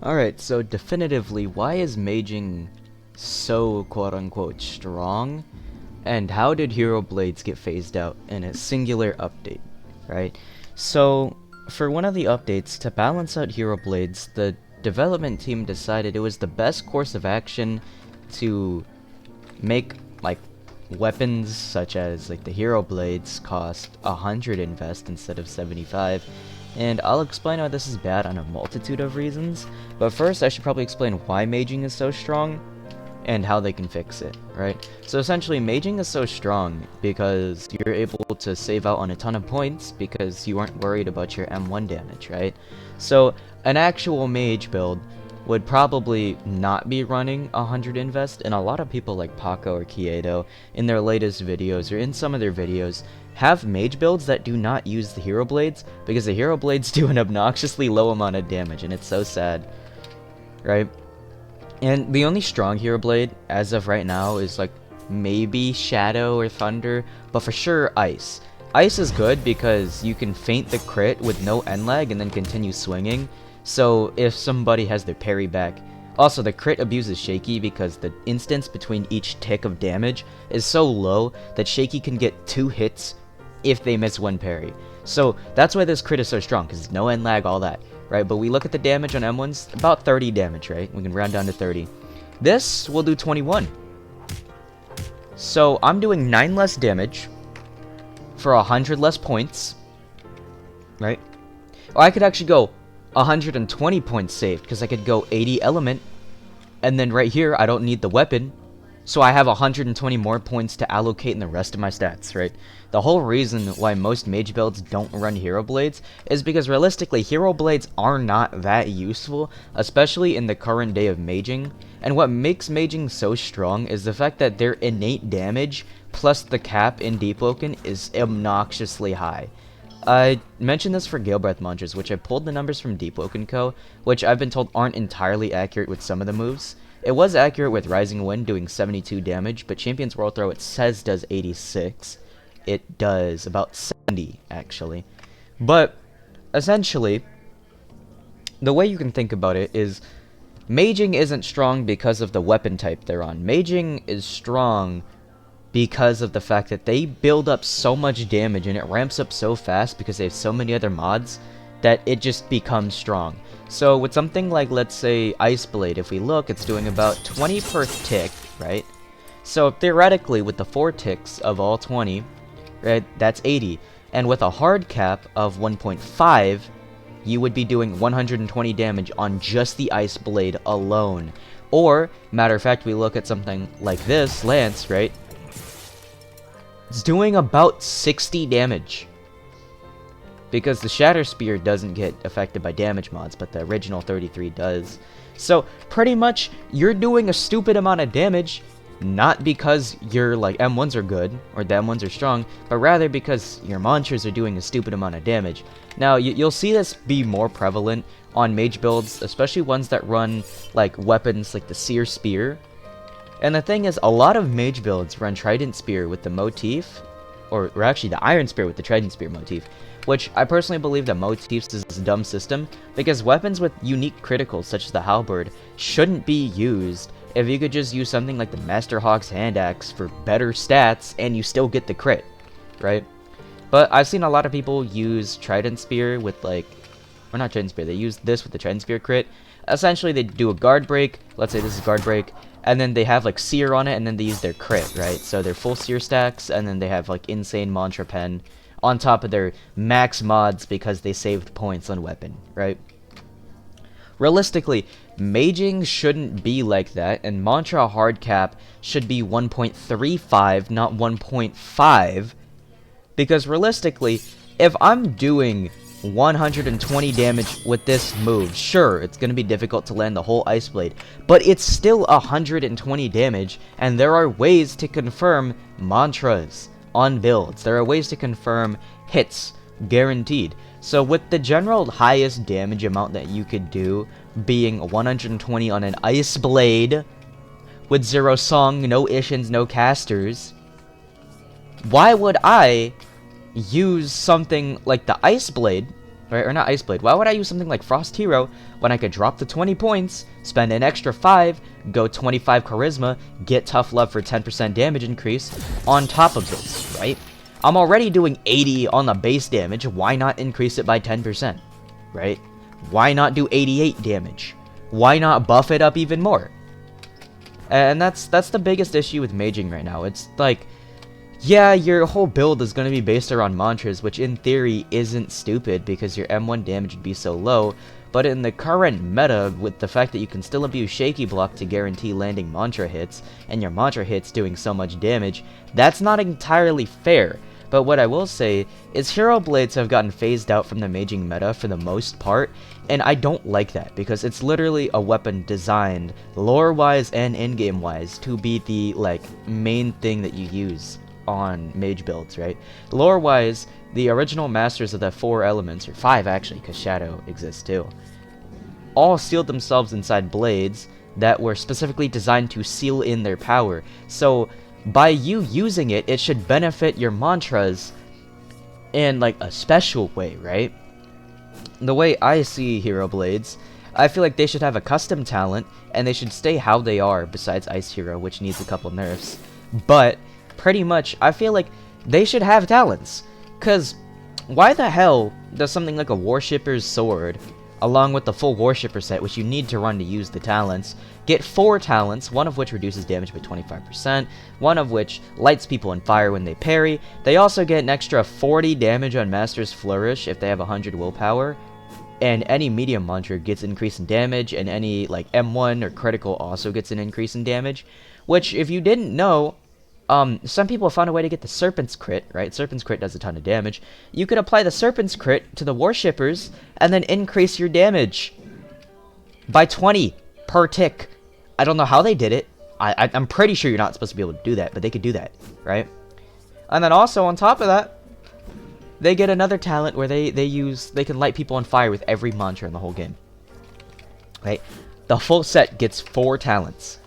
Alright, so definitively, why is maging so quote-unquote strong? And how did hero blades get phased out in a singular update, right? So, for one of the updates, to balance out hero blades, the development team decided it was the best course of action to make, like, weapons such as, like, the hero blades cost 100 invest instead of 75. And I'll explain why this is bad on a multitude of reasons, but first I should probably explain why maging is so strong, and how they can fix it, right? So essentially, maging is so strong because you're able to save out on a ton of points because you aren't worried about your M1 damage, right? So an actual mage build would probably not be running 100 invest, and a lot of people like Paco or Kiedo in their latest videos or in some of their videos have mage builds that do not use the hero blades because the hero blades do an obnoxiously low amount of damage, and it's so sad, right? And the only strong hero blade as of right now is like maybe Shadow or Thunder, but for sure Ice. Ice is good because you can feint the crit with no end lag and then continue swinging. So if somebody has their parry back. Also, the crit abuse is shaky because the instance between each tick of damage is so low that shaky can get 2 hits if they miss 1 parry. So that's why this crit is so strong, because no end lag, all that, right? But we look at the damage on M1s, about 30 damage, right? We can round down to 30. This will do 21. So I'm doing 9 less damage for 100 less points, right? Or I could actually go 120 points saved, because I could go 80 element, and then right here I don't need the weapon, so I have 120 more points to allocate in the rest of my stats, right? The whole reason why most mage builds don't run hero blades is because realistically hero blades are not that useful, especially in the current day of maging. And what makes maging so strong is the fact that their innate damage plus the cap in Deepwoken is obnoxiously high. I mentioned this for Gale Breath Munchers, which I pulled the numbers from Deepwoken Co., which I've been told aren't entirely accurate with some of the moves. It was accurate with Rising Wind doing 72 damage, but Champion's World Throw it says does 86. It does about 70, actually. But, essentially, the way you can think about it is, maging isn't strong because of the weapon type they're on. Maging is strong because of the fact that they build up so much damage and it ramps up so fast because they have so many other mods that it just becomes strong. So with something like, let's say, Ice Blade, if we look, it's doing about 20 per tick, right? So theoretically, with the 4 ticks of all 20, right, that's 80. And with a hard cap of 1.5, you would be doing 120 damage on just the Ice Blade alone. Or, matter of fact, we look at something like this, Lance, right? It's doing about 60 damage. Because the Shatter Spear doesn't get affected by damage mods, but the original 33 does. So, pretty much, you're doing a stupid amount of damage, not because your, like, M1s are good, or the M1s are strong, but rather because your monsters are doing a stupid amount of damage. Now, you'll see this be more prevalent on mage builds, especially ones that run, like, weapons like the Seer Spear. And the thing is, a lot of mage builds run Trident Spear with the motif, or actually the Iron Spear with the Trident Spear motif, which I personally believe that motifs is a dumb system, because weapons with unique criticals such as the Halberd shouldn't be used if you could just use something like the Master Hawk's Hand Axe for better stats and you still get the crit, right? But I've seen a lot of people use Trident Spear with, like, or not Trident Spear, they use this with the Trident Spear crit. Essentially, they do a guard break, let's say this is guard break, and then they have, like, Seer on it, and then they use their crit, right? So they're full Seer stacks, and then they have, like, insane Mantra Pen on top of their max mods because they saved points on weapon, right? Realistically, maging shouldn't be like that, and Mantra hard cap should be 1.35, not 1.5, because realistically, if I'm doing 120 damage with this move, sure, it's going to be difficult to land the whole Ice Blade, but it's still 120 damage, and there are ways to confirm mantras on builds. There are ways to confirm hits, guaranteed. So with the general highest damage amount that you could do being 120 on an Ice Blade, with 0 song, no Ishins, no casters, why would I use something like the Ice Blade Right, or not Ice Blade. Why would I use something like Frost Hero when I could drop the 20 points, spend an extra 5, go 25 Charisma, get Tough Love for 10% damage increase on top of this, right? I'm already doing 80 on the base damage, why not increase it by 10%, right? Why not do 88 damage? Why not buff it up even more? And that's the biggest issue with maging right now. It's like, yeah, your whole build is going to be based around mantras, which in theory isn't stupid because your M1 damage would be so low, but in the current meta, with the fact that you can still abuse Shaky Block to guarantee landing mantra hits, and your mantra hits doing so much damage, that's not entirely fair. But what I will say is Hero Blades have gotten phased out from the maging meta for the most part, and I don't like that, because it's literally a weapon designed, lore-wise and in-game-wise, to be the, like, main thing that you use on mage builds, right? Lore-wise, the original masters of the 4 elements, or 5 actually, because Shadow exists too, all sealed themselves inside blades that were specifically designed to seal in their power. So by you using it, it should benefit your mantras in like a special way, right? The way I see Hero Blades, I feel like they should have a custom talent, and they should stay how they are, besides Ice Hero, which needs a couple nerfs. But pretty much, I feel like they should have talents. Cause why the hell does something like a Worshipper's Sword, along with the full Worshipper set, which you need to run to use the talents, get 4 talents, one of which reduces damage by 25%, one of which lights people on fire when they parry. They also get an extra 40 damage on Master's Flourish if they have 100 willpower, and any medium mantra gets increase in damage, and any like M1 or critical also gets an increase in damage, which if you didn't know, some people found a way to get the Serpent's Crit, right? Serpent's Crit does a ton of damage. You could apply the Serpent's Crit to the Worshippers, and then increase your damage by 20 per tick. I don't know how they did it. I'm pretty sure you're not supposed to be able to do that, but they could do that, right? And then also, on top of that, they get another talent where they can light people on fire with every mantra in the whole game. Right? The full set gets 4 talents.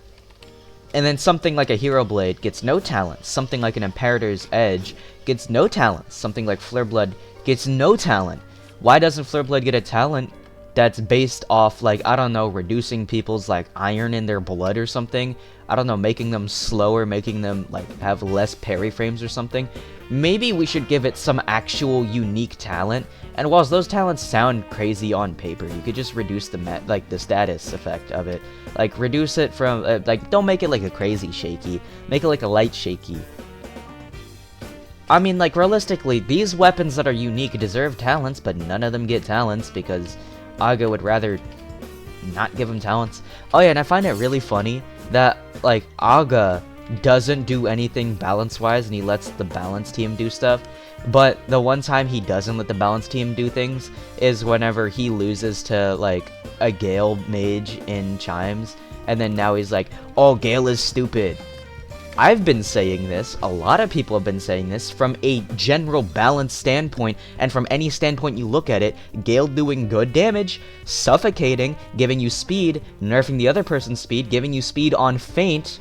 And then something like a Hero Blade gets no talents. Something like an Imperator's Edge gets no talents. Something like Flare Blood gets no talent. Why doesn't Flare Blood get a talent that's based off, like, I don't know, reducing people's, like, iron in their blood or something? I don't know, making them slower, making them, like, have less parry frames or something? Maybe we should give it some actual unique talent. And whilst those talents sound crazy on paper, you could just reduce the the status effect of it. Like, reduce it from, like, don't make it like a crazy shaky. Make it like a light shaky. I mean, like, realistically, these weapons that are unique deserve talents, but none of them get talents because Aga would rather not give them talents. Oh yeah, and I find it really funny that, like, Aga doesn't do anything balance-wise, and he lets the balance team do stuff. But the one time he doesn't let the balance team do things is whenever he loses to, like, a Gale mage in Chimes, and then now he's like, oh, Gale is stupid. I've been saying this, a lot of people have been saying this, from a general balance standpoint, and from any standpoint you look at it, Gale doing good damage, suffocating, giving you speed, nerfing the other person's speed, giving you speed on feint,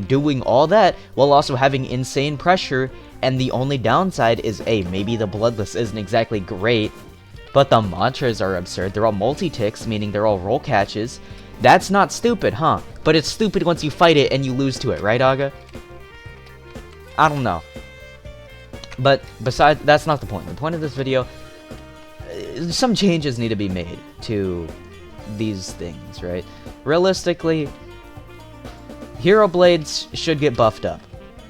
doing all that, while also having insane pressure, and the only downside is, maybe the Bloodless isn't exactly great, but the mantras are absurd. They're all multi-ticks, meaning they're all roll catches. That's not stupid, huh? But it's stupid once you fight it and you lose to it, right, Aga? I don't know. But besides, that's not the point. The point of this video, some changes need to be made to these things, right? Realistically, Hero Blades should get buffed up,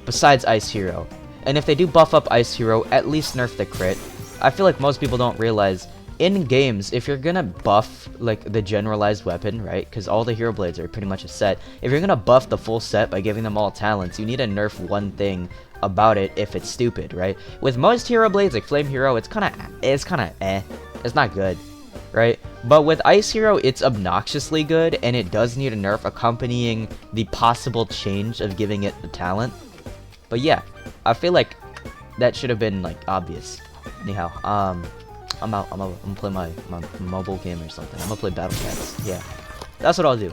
besides Ice Hero. And if they do buff up Ice Hero, at least nerf the crit. I feel like most people don't realize, in games, if you're gonna buff, like, the generalized weapon, right, because all the Hero Blades are pretty much a set, if you're gonna buff the full set by giving them all talents, you need to nerf one thing about it if it's stupid, right? With most Hero Blades, like Flame Hero, it's kinda eh. It's not good, right? But with Ice Hero, it's obnoxiously good, and it does need a nerf accompanying the possible change of giving it the talent. But yeah, I feel like that should have been, like, obvious. Anyhow, I'm out. I'm gonna play my mobile game or something. I'm gonna play Battle Cats. Yeah. That's what I'll do.